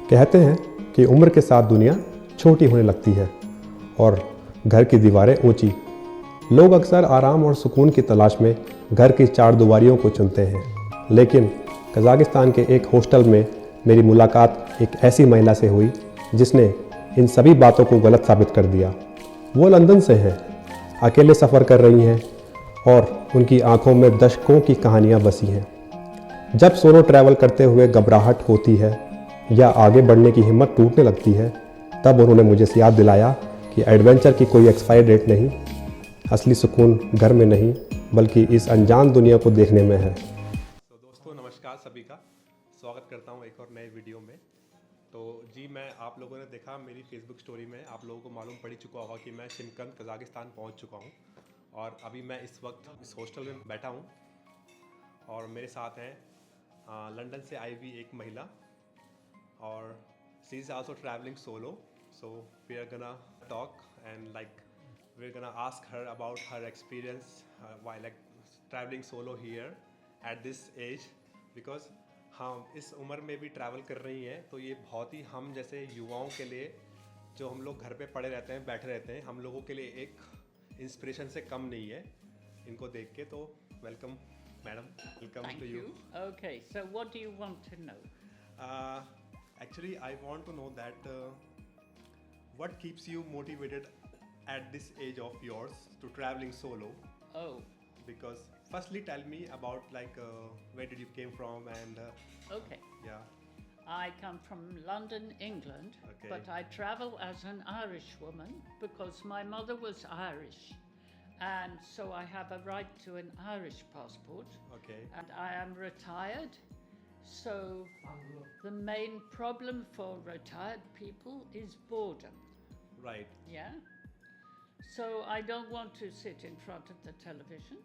कहते हैं कि उम्र के साथ दुनिया छोटी होने लगती है और घर की दीवारें ऊंची। लोग अक्सर आराम और सुकून की तलाश में घर की चार दीवारियों को चुनते हैं, लेकिन कजाकिस्तान के एक हॉस्टल में मेरी मुलाकात एक ऐसी महिला से हुई जिसने इन सभी बातों को गलत साबित कर दिया। वो लंदन से हैं, अकेले सफ़र कर रही हैं और उनकी आंखों में दशकों की कहानियाँ बसी हैं। जब सोलो ट्रैवल करते हुए घबराहट होती है या आगे बढ़ने की हिम्मत टूटने लगती है, तब उन्होंने मुझे याद दिलाया कि एडवेंचर की कोई एक्सपायरी डेट नहीं, असली सुकून घर में नहीं बल्कि इस अनजान दुनिया को देखने में है। तो दोस्तों नमस्कार, सभी का स्वागत करता हूं एक और नए वीडियो में। तो जी, मैं आप लोगों ने देखा मेरी फेसबुक स्टोरी में, आप लोगों को मालूम पड़ चुका होगा कि मैं शिमकंद कजाकिस्तान पहुंच चुका हूं और अभी मैं इस वक्त इस हॉस्टल में बैठा हूं और मेरे साथ हैं लंदन से आई हुई एक महिला और she is also travelling solo. So we are gonna talk and like we're gonna ask her about her experience while like traveling solo here at this age, because हम इस उम्र में भी ट्रैवल कर रही हैं, तो ये बहुत ही हम जैसे युवाओं के लिए, जो हम लोग घर पे पड़े रहते हैं, बैठे रहते हैं, हम लोगों के लिए एक इंस्पिरेशन से कम नहीं है इनको देख के। तो welcome madam, welcome to you. Okay, so what do you want to know? Actually I want to know that what keeps you motivated at this age of yours to traveling solo? Oh, Because firstly tell me about like where did you came from and okay. yeah. I come from London, England, Okay. but I travel as an Irish woman because my mother was Irish. And so I have a right to an Irish passport. Okay. And I am retired. So the main problem for retired people is boredom. Right. Yeah? So I don't want to sit in front of the television,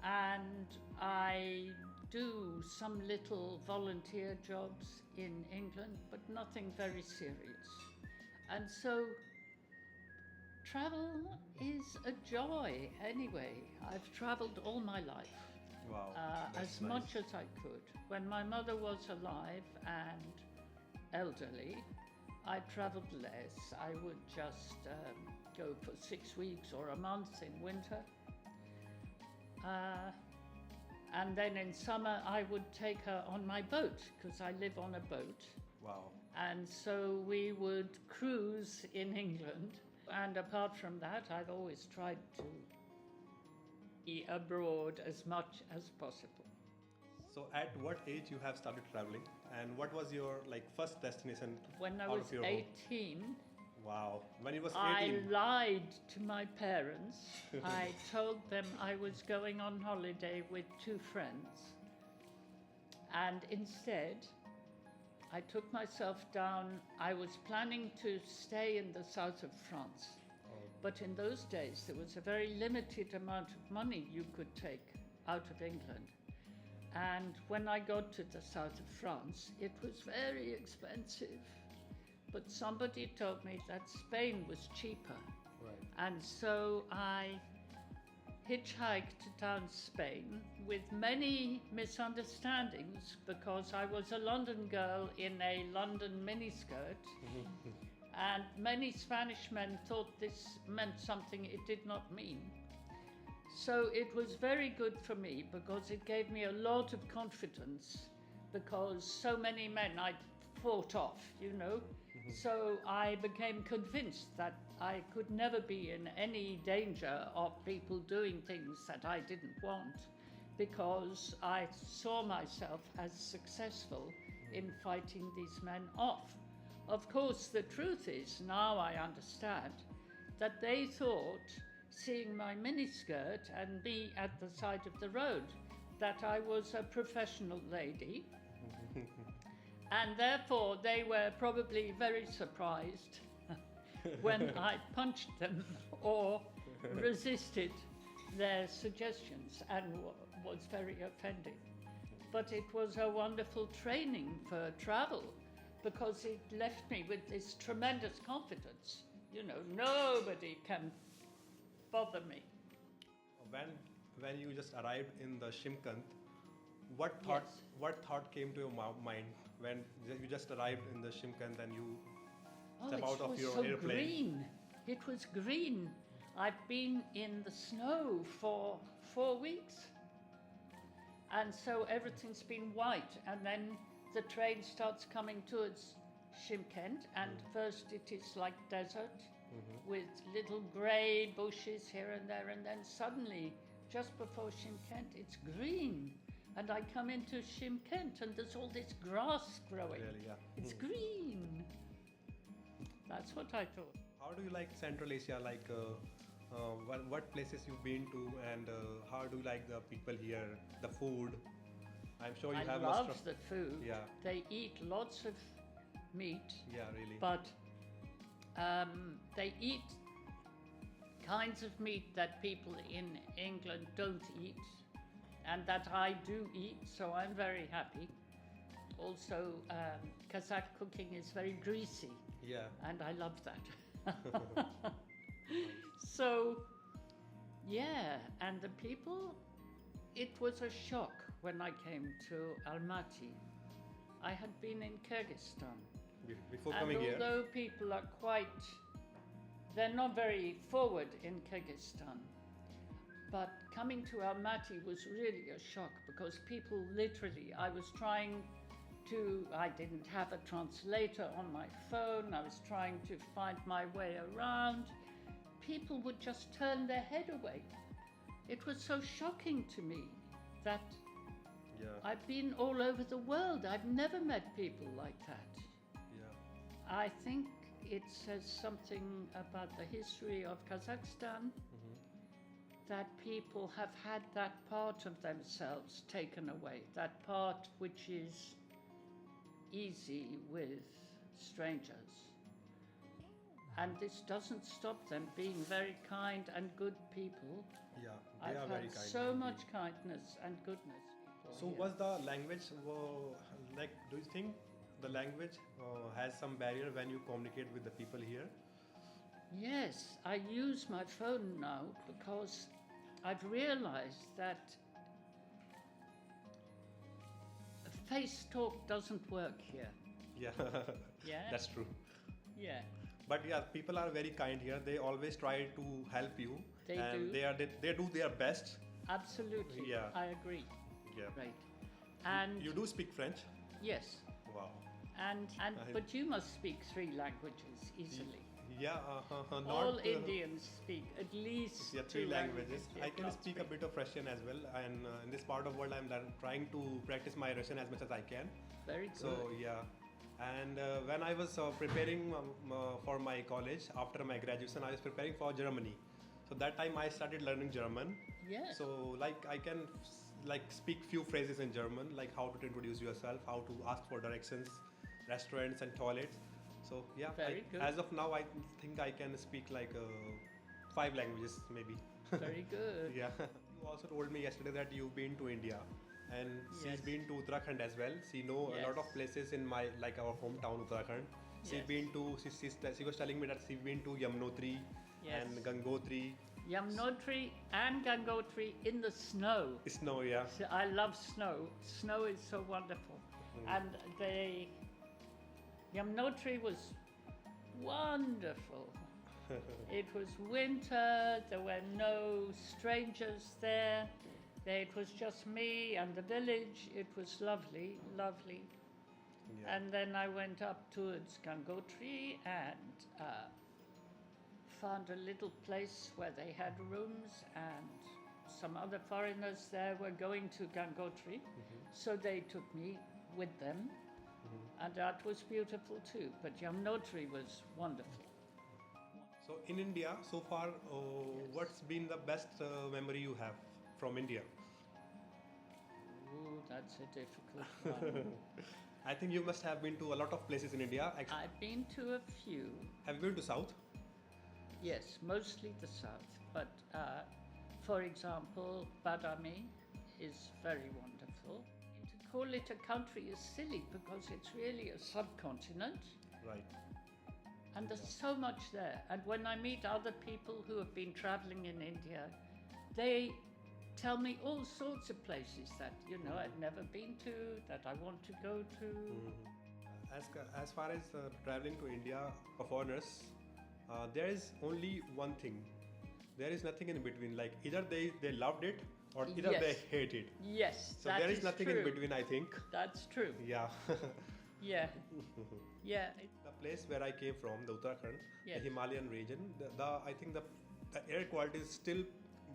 and I do some little volunteer jobs in England, but nothing very serious. And so travel is a joy anyway. I've traveled all my life. Wow. As That's much nice. as I could. When my mother was alive and elderly, I travelled less. I would just go for 6 weeks or a month in winter. And then in summer I would take her on my boat because I live on a boat. Wow. And so we would cruise in England. And apart from that, I've always tried to be abroad as much as possible. So at what age you have started traveling and what was your like first destination When I out was of your home? 18, Wow. When you was I 18. lied to my parents. I told them I was going on holiday with 2 friends. And instead, I took myself down. I was planning to stay in the south of France. Oh. But in those days, there was a very limited amount of money you could take out of England. And when I got to the south of France, it was very expensive. But somebody told me that Spain was cheaper. Right. And so I hitchhiked down Spain with many misunderstandings because I was a London girl in a London miniskirt. And many Spanish men thought this meant something it did not mean. So it was very good for me because it gave me a lot of confidence, because so many men I fought off, you know. So I became convinced that I could never be in any danger of people doing things that I didn't want, because I saw myself as successful in fighting these men off. Of course, the truth is, now I understand, that they thought, seeing my miniskirt and me at the side of the road, that I was a professional lady. And therefore they were probably very surprised when I punched them or resisted their suggestions, and was very offending. But it was a wonderful training for travel, because it left me with this tremendous confidence. You know, nobody can bother me. When you just arrived in the Shimkant, what thought Yes. what thought came to your mind when you just arrived in the Shymkent and you Oh, step it out of was your so airplane? green. It was green. I've been in the snow for 4 weeks. And so everything's been white. And then the train starts coming towards Shymkent. And first it is like desert with little grey bushes here and there. And then suddenly, just before Shymkent, it's green. And I come into Shymkent and there's all this grass growing. Really, yeah. It's green. That's what I thought. How do you like Central Asia? Like, what places you've been to, and how do you like the people here, the food? I'm sure you I have love must of, the food. Yeah. They eat lots of meat, Yeah, really. but they eat kinds of meat that people in England don't eat, and that I do eat, so I'm very happy. Also, Kazakh cooking is very greasy, Yeah. and I love that. So, yeah, and the people, it was a shock when I came to Almaty. I had been in Kyrgyzstan. Before And coming here. although people are they're not very forward in Kyrgyzstan, but coming to Almaty was really a shock because people literally, I didn't have a translator on my phone, I was trying to find my way around. People would just turn their head away. It was so shocking to me that Yeah. I've been all over the world. I've never met people like that. Yeah. I think it says something about the history of Kazakhstan that people have had that part of themselves taken away, that part which is easy with strangers. And this doesn't stop them being very kind and good people. Yeah. They I've are very had kind. so much kindness and goodness. So here. was the language like? Do you think the language has some barrier when you communicate with the people here? Yes, I use my phone now because I've realized that face talk doesn't work here. Yeah. Yeah? That's true. Yeah. But yeah, people are very kind here. They always try to help you, They and do. they do their best. Absolutely. Yeah. I agree. Yeah. Right. And You do speak French? yes. Wow. And I- but you must speak 3 languages easily. Yeah. Not, All Indians speak at least Yeah, 3 2 languages. They I can can't speak a bit of Russian as well, and in this part of world, I'm trying to practice my Russian as much as I can. Very good. So yeah, and when I was preparing for my college after my graduation, I was preparing for Germany. So that time I started learning German. Yes. So like I can like speak few phrases in German, like how to introduce yourself, how to ask for directions, restaurants and toilets. So yeah, Very good. as of now, I think I can speak like 5 languages maybe. Very good. Yeah. You also told me yesterday that you've been to India, and she's Yes. been to Uttarakhand as well. She know a lot of Yes. places in my like our hometown Uttarakhand. She Yes. been to she was telling me that she been to Yamunotri Yes. and Gangotri. Yamunotri and Gangotri in the snow. Snow, yeah. So I love snow. Snow is so wonderful. And Yamunotri was wonderful. It was winter, there were no strangers there. It was just me and the village. It was lovely, lovely. Yeah. And then I went up towards Gangotri and found a little place where they had rooms, and some other foreigners there were going to Gangotri. So they took me with them, and that was beautiful too. But Yamunotri was wonderful. So in India, so far, what's been the best memory you have from India? Ooh, that's a difficult one. I think you must have been to a lot of places in India. I've been to a few. Have you been to South? Yes, mostly the south. But for example, Badami is very wonderful. To call it a country is silly because it's really a subcontinent, Right. and there's so much there. And when I meet other people who have been traveling in India, they tell me all sorts of places that, you know, I've never been to, that I want to go to. As far as traveling to India for foreigners, there is only one thing. There is nothing in between. Like either they loved it or either they Yes. hate it. Yes, So that there is nothing true. in between, I think. That's true. Yeah. Yeah. Yeah. The place where I came from, the Uttarakhand, Yes. the Himalayan region, I think the air quality is still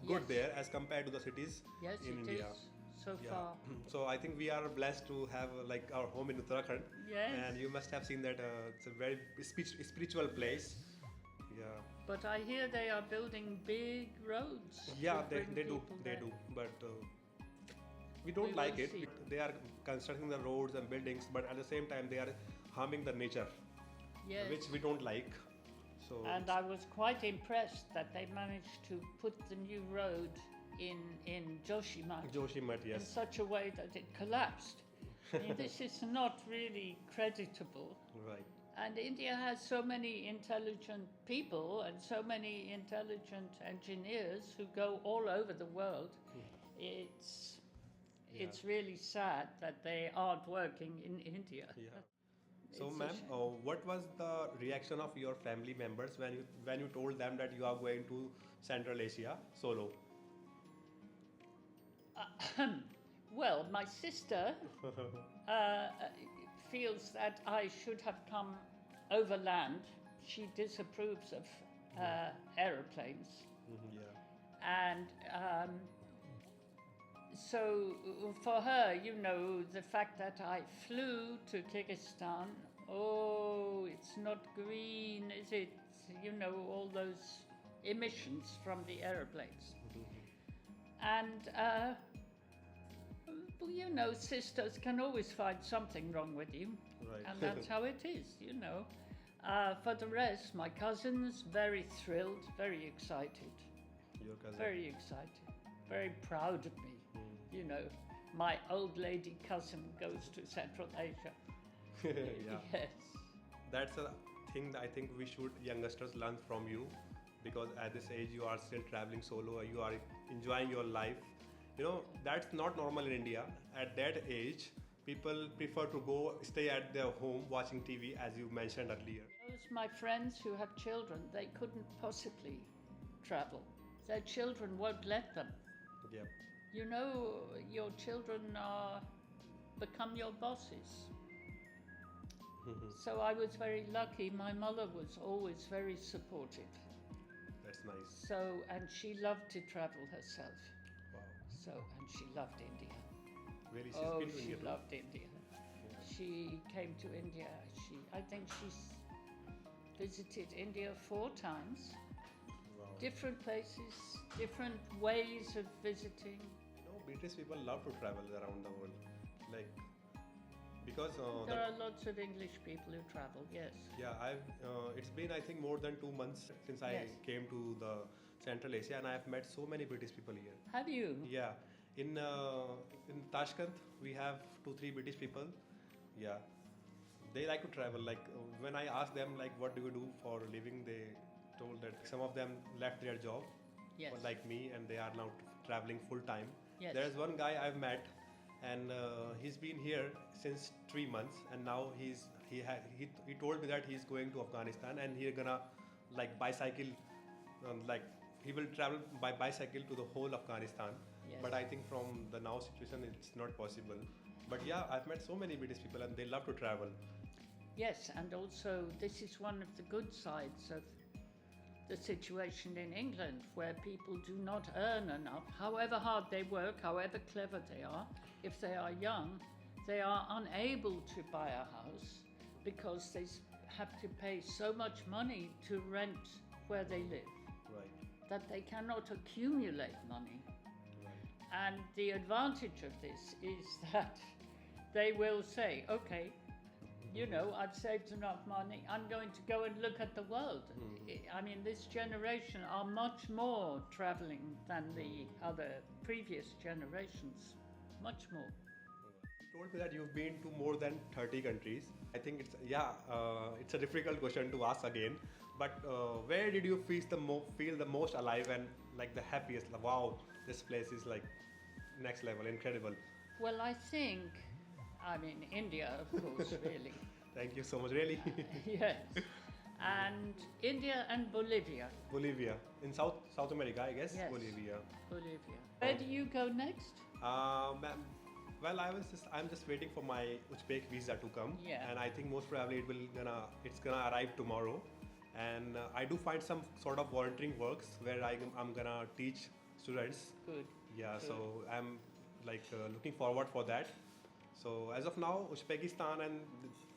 good Yes. there as compared to the cities Yes, in it India. is so Yeah. far. So I think we are blessed to have like our home in Uttarakhand. Yes. And you must have seen that it's a very spiritual place. Yeah. But I hear they are building big roads. Yeah, to they bring do, people they there. do. But we don't We like will it. see. They are constructing the roads and buildings, but at the same time they are harming the nature, Yes. which we don't like. So And I was quite impressed that they managed to put the new road in Joshimath Joshimath, in yes. such a way that it collapsed. I mean, this is not really creditable. Right. And India has so many intelligent people and so many intelligent engineers who go all over the world. It's really sad that they aren't working in India. Yeah. So, It's a ma'am, shame. what was the reaction of your family members when you told them that you are going to Central Asia solo? Well, my sister uh, feels that I should have come overland. She disapproves of aeroplanes. Yeah. And so for her, you know, the fact that I flew to Kazakhstan, oh, it's not green, is it? You know, all those emissions from the aeroplanes. And, well, you know, sisters can always find something wrong with you. Right. And that's how it is, you know. For the rest, my cousins, very thrilled, very excited. Your cousin. Very excited, very proud of me. You know, my old lady cousin goes to Central Asia. Yeah. Yes. That's a thing that I think we should youngsters learn from you, because at this age you are still traveling solo, you are enjoying your life. You know, that's not normal in India. At that age, people prefer to go stay at their home watching TV, as you mentioned earlier. Those my friends who have children, they couldn't possibly travel. Their children won't let them. Yeah. You know, your children become your bosses. So I was very lucky. My mother was always very supportive. That's nice. So, and she loved to travel herself. Wow. So, and she loved India. Really, she's Oh, been to she India too? loved India. She came to India. I think she's visited India 4 times. Wow. Different places, different ways of visiting. No, British people love to travel around the world, like because There are lots of English people who travel. Yes. yeah, it's been I think more than 2 months since I Yes. came to the Central Asia, and I have met so many British people here. Have you? Yeah, in Tashkent we have 2-3 British people. Yeah, they like to travel. Like when I asked them like what do you do for a living, they told that some of them left their job, Yes. like me, and they are now traveling full time. Yes. There's one guy I've met, and he's been here since 3 months, and now he told me that he's going to Afghanistan, and he's gonna like bicycle, like he will travel by bicycle to the whole Afghanistan. Yes. But I think from the now situation it's not possible. But yeah, I've met so many British people, and they love to travel. Yes, and also this is one of the good sides of the situation in England, where people do not earn enough. However hard they work, however clever they are, if they are young, they are unable to buy a house because they have to pay so much money to rent where they live Right. that they cannot accumulate money. And the advantage of this is that they will say, okay, you know, I've saved enough money, I'm going to go and look at the world. I mean, this generation are much more traveling than the other previous generations, much more. You told me that you've been to more than 30 countries. I think it's a difficult question to ask again. But where did you feel the most alive and like the happiest? Like, wow, this place is like next level, incredible. Well, I think, I mean, India, of course, really. Thank you so much. Really, Yes. And India and Bolivia. Bolivia in South America, I guess. Yes. Bolivia. Bolivia. Where do you go next? Ma'am, well, I'm just waiting for my Uzbek visa to come, Yeah. and I think most probably it's gonna arrive tomorrow, and I do find some sort of volunteering works where I'm gonna teach students. Good. Yeah, Good. so I'm like looking forward for that. So as of now, Uzbekistan, and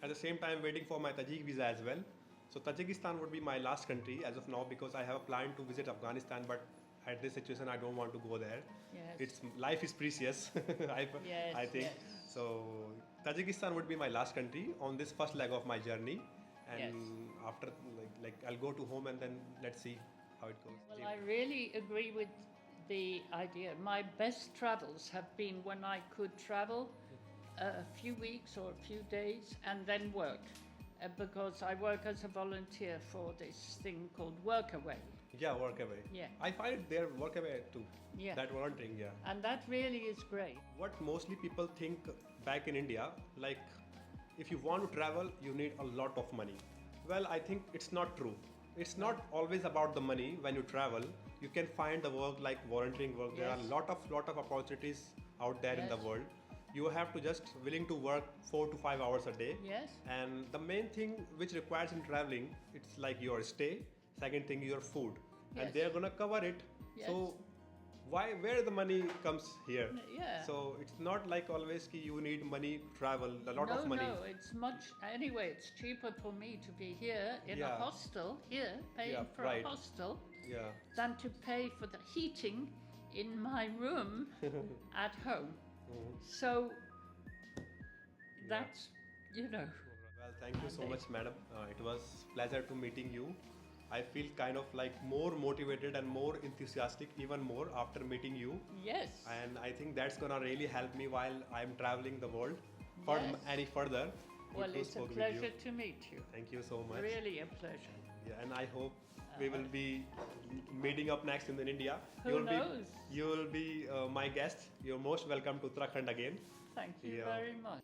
at the same time waiting for my Tajik visa as well. So Tajikistan would be my last country as of now because I have a plan to visit Afghanistan, but at this situation I don't want to go there. Yes. It's life is precious. Yes, I think yes. so. Tajikistan would be my last country on this first leg of my journey, and Yes. after like I'll go to home and then let's see how it goes. Well, I really agree with the idea. My best travels have been when I could travel a few weeks or a few days and then work. Because I work as a volunteer for this thing called Workaway. Yeah, work away. Yeah. I find it there work away too. Yeah. That volunteering, yeah. And that really is great. What mostly people think back in India, like if you want to travel, you need a lot of money. Well, I think it's not true. It's not always about the money when you travel. You can find the work like volunteering work. There are Yes. a lot of opportunities out there in the Yes. world. You have to just willing to work 4 to 5 hours a day. Yes. And the main thing which requires in traveling, it's like your stay. Second thing, your food, Yes. and they're gonna cover it. Yes. So where the money comes here? Yeah. So it's not like always ki you need money to travel, a lot of money. No, it's much, anyway, it's cheaper for me to be here in a Yeah. hostel, here, paying Yeah, for right. a hostel, Yeah. than to pay for the heating in my room at home. So that's, you know. Well, thank you so much, madam. It was pleasure to meeting you. I feel kind of like more motivated and more enthusiastic, even more after meeting you. Yes. And I think that's gonna really help me while I'm traveling the world for Yes. any further. Well, Good to it's a spoke with pleasure you. to meet you. Thank you so much. Really a pleasure. Yeah, and I hope we will be meeting up next in India. Who knows? You will be my guest. You're most welcome to Uttarakhand again. Thank you Yeah. very much.